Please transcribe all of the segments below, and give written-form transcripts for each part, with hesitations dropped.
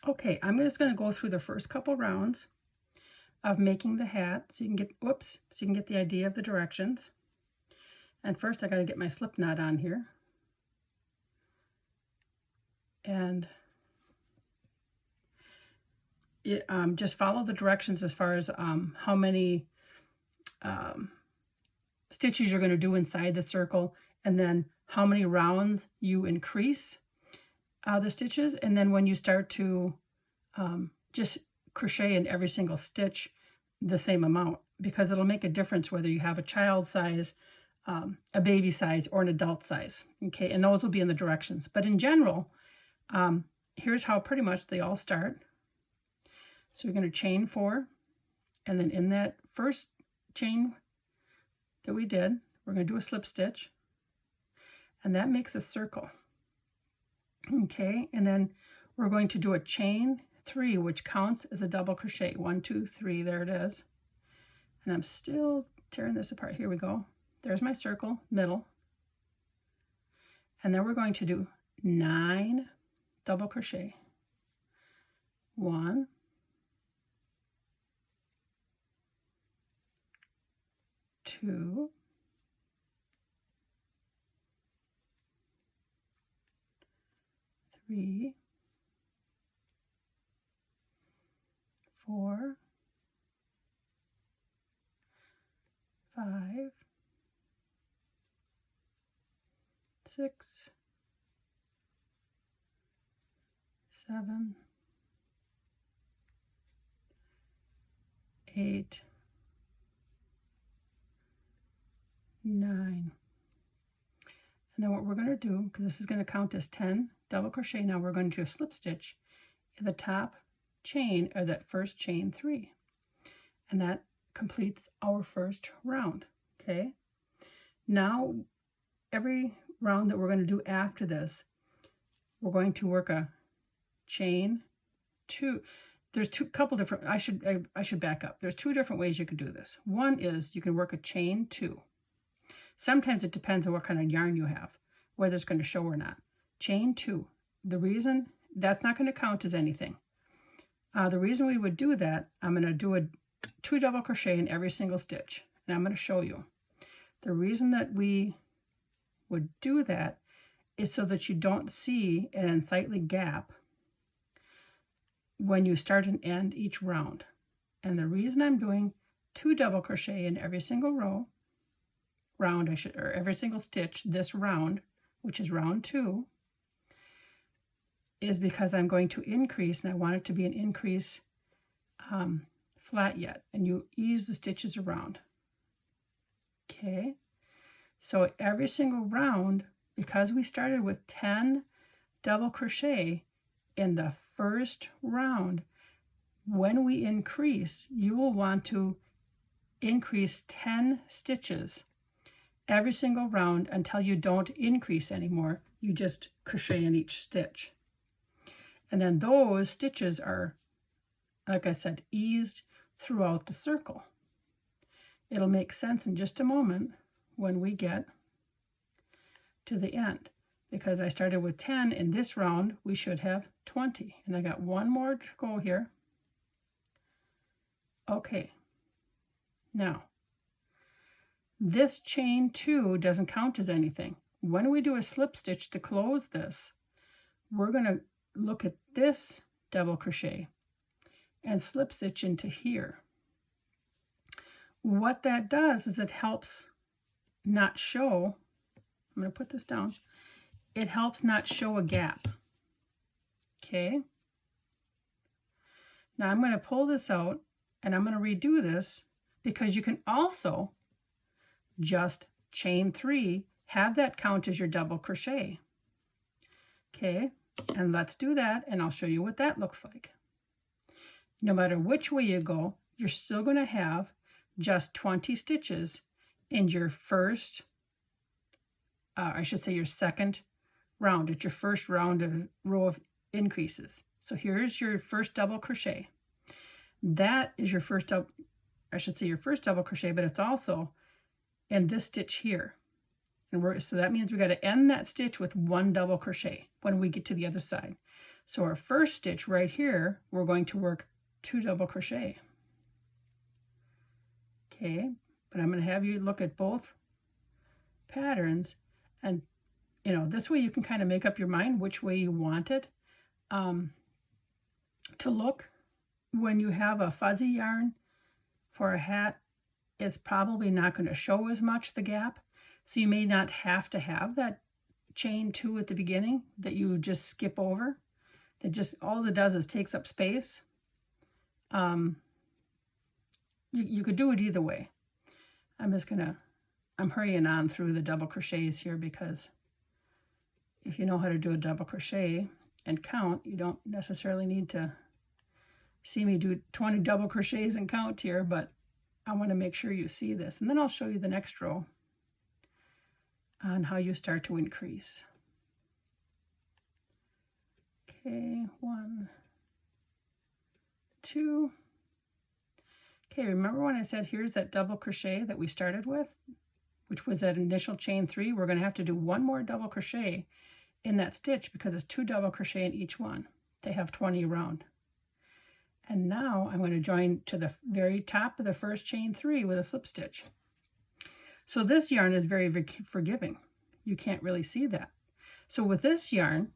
Okay, I'm just going to go through the first couple rounds of making the hat so you can get, whoops, so you can get the idea of the directions. And first I got to get my slip knot on here. And just follow the directions as far as how many stitches you're going to do inside the circle, and then how many rounds you increase the stitches. And then when you start to just crochet in every single stitch the same amount, because it'll make a difference whether you have a child size, a baby size, or an adult size. Okay, and those will be in the directions. But in general, here's how pretty much they all start. So you're going to chain 4, and then in that first chain that we did, we're going to do a slip stitch, and that makes a circle. Okay, and then we're going to do a chain 3, which counts as a double crochet. 1, 2, 3, there it is. And I'm still tearing this apart. Here we go. There's my circle, middle. And then we're going to do 9 double crochet. 1, 2, 3, 4, 5, 6, 7, 8, 9. And then what we're going to do, because this is going to count as 10 double crochet, now we're going to do a slip stitch in the top chain, or that first chain 3. And that completes our first round. Okay. Now, every round that we're going to do after this, we're going to work a chain 2. There's couple different, I should back up. There's 2 different ways you can do this. One is you can work a chain 2. Sometimes it depends on what kind of yarn you have, whether it's going to show or not. Chain 2. The reason that's not going to count as anything. The reason we would do that, I'm going to do a 2 double crochet in every single stitch, and I'm going to show you. The reason that we would do that is so that you don't see an unsightly gap when you start and end each round. And the reason I'm doing 2 double crochet in every single or every single stitch this round, which is round 2, is because I'm going to increase, and I want it to be an increase flat yet, and you ease the stitches around. Okay, so every single round, because we started with 10 double crochet in the first round, when we increase, you will want to increase 10 stitches every single round until you don't increase anymore. You just crochet in each stitch. And then those stitches are, like I said, eased throughout the circle. It'll make sense in just a moment when we get to the end. Because I started with 10 in this round, we should have 20. And I got one more to go here. Okay. Now, this chain 2 doesn't count as anything. When we do a slip stitch to close this, we're going to look at this double crochet and slip stitch into here. What that does is it helps not show, I'm going to put this down, it helps not show a gap. Okay. Now I'm going to pull this out and I'm going to redo this, because you can also just chain 3, have that count as your double crochet. Okay. And let's do that, and I'll show you what that looks like. No matter which way you go, you're still going to have just 20 stitches in your first, I should say your second round. It's your first round of row of increases. So here's your first double crochet. That is your first double, I should say your first double crochet, but it's also in this stitch here. And so that means we got to end that stitch with 1 double crochet when we get to the other side. So our first stitch right here, we're going to work 2 double crochet. Okay, but I'm going to have you look at both patterns, and you know, this way you can kind of make up your mind which way you want it to look. When you have a fuzzy yarn for a hat, it's probably not going to show as much the gap, so you may not have to have that chain 2 at the beginning that you just skip over. That just, all it does is takes up space. You could do it either way. I'm hurrying on through the double crochets here, because if you know how to do a double crochet and count, you don't necessarily need to see me do 20 double crochets and count here, but I want to make sure you see this. And then I'll show you the next row on how you start to increase. Okay, 1, 2. Okay, remember when I said here's that double crochet that we started with, which was that initial chain 3? We're going to have to do 1 more double crochet in that stitch, because it's 2 double crochet in each one. They have 20 around. And now I'm going to join to the very top of the first chain 3 with a slip stitch. So this yarn is very forgiving. You can't really see that. So with this yarn,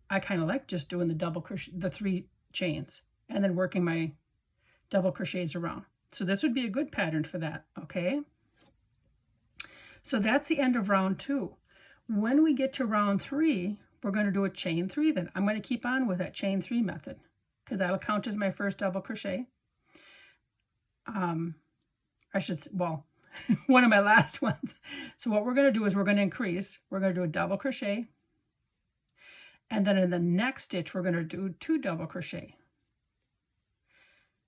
I kind of like just doing the double crochet, the 3 chains, and then working my double crochets around. So this would be a good pattern for that, okay? So that's the end of round 2. When we get to round 3, we're going to do a chain 3 then. I'm going to keep on with that chain 3 method, because that'll count as my first double crochet. I should say, well, one of my last ones. So what we're going to do is we're going to increase. We're going to do a double crochet. And then in the next stitch, we're going to do 2 double crochet.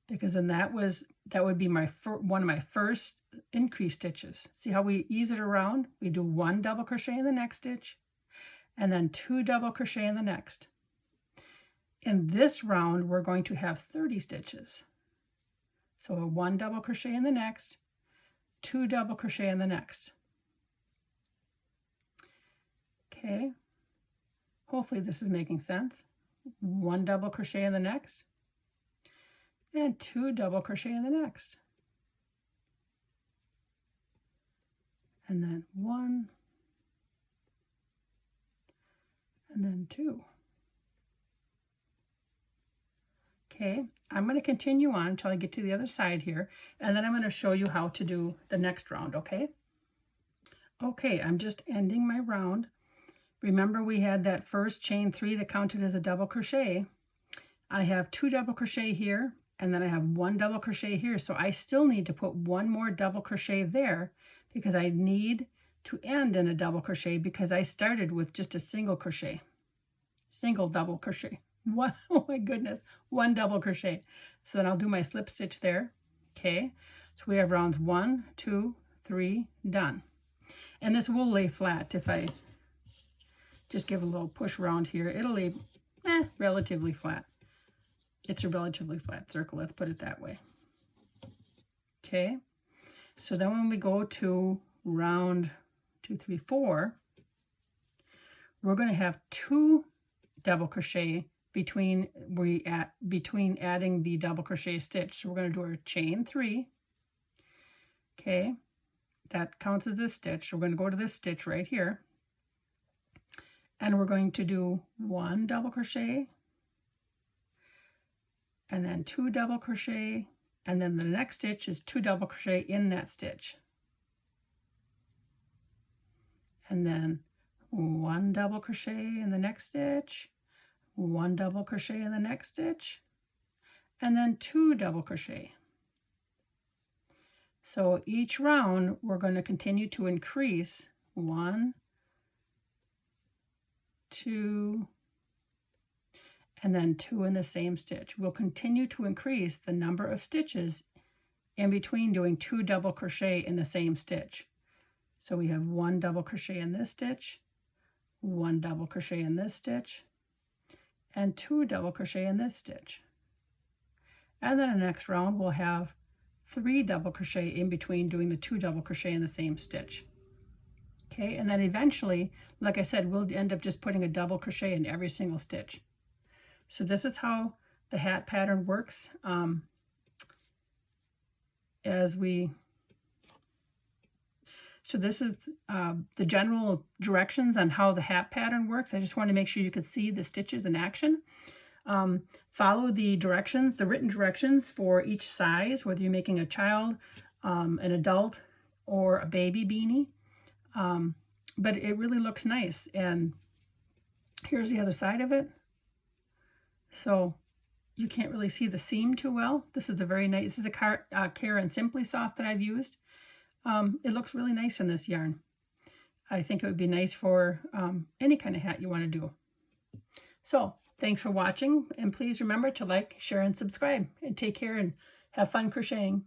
Because then that would be one of my first increase stitches. See how we ease it around? We do 1 double crochet in the next stitch, and then 2 double crochet in the next. In this round, we're going to have 30 stitches. So a 1 double crochet in the next, 2 double crochet in the next. Okay, hopefully this is making sense. 1 double crochet in the next, and 2 double crochet in the next. And then 1, and then 2. Okay, I'm going to continue on until I get to the other side here, and then I'm going to show you how to do the next round, okay? Okay, I'm just ending my round. Remember we had that first chain 3 that counted as a double crochet. I have 2 double crochet here, and then I have 1 double crochet here, so I still need to put 1 more double crochet there, because I need to end in a double crochet, because I started with just a single crochet, single double crochet. One, oh my goodness, 1 double crochet. So then I'll do my slip stitch there. Okay, so we have rounds 1, 2, 3, done. And this will lay flat if I just give a little push around here. It'll lay relatively flat. It's a relatively flat circle, let's put it that way. Okay, so then when we go to round 2, 3, 4, we're going to have 2 double crochet between adding the double crochet stitch. So we're going to do our chain 3. Okay, that counts as a stitch. We're going to go to this stitch right here, and we're going to do 1 double crochet, and then 2 double crochet, and then the next stitch is 2 double crochet in that stitch, and then 1 double crochet in the next stitch, 1 double crochet in the next stitch, and then 2 double crochet. So each round we're going to continue to increase 1, 2, and then 2 in the same stitch. We'll continue to increase the number of stitches in between doing 2 double crochet in the same stitch. So we have 1 double crochet in this stitch, 1 double crochet in this stitch, and 2 double crochet in this stitch. And then the next round we'll have 3 double crochet in between doing the 2 double crochet in the same stitch. Okay, and then eventually, like I said, we'll end up just putting a double crochet in every single stitch. So this is how the hat pattern works. So this is the general directions on how the hat pattern works. I just want to make sure you could see the stitches in action. Follow the directions, the written directions for each size, whether you're making a child, an adult, or a baby beanie. But it really looks nice. And here's the other side of it. So you can't really see the seam too well. This is a very nice, this is a Care and Simply Soft that I've used. It looks really nice in this yarn. I think it would be nice for any kind of hat you want to do. So thanks for watching, and please remember to like, share, and subscribe. And take care and have fun crocheting.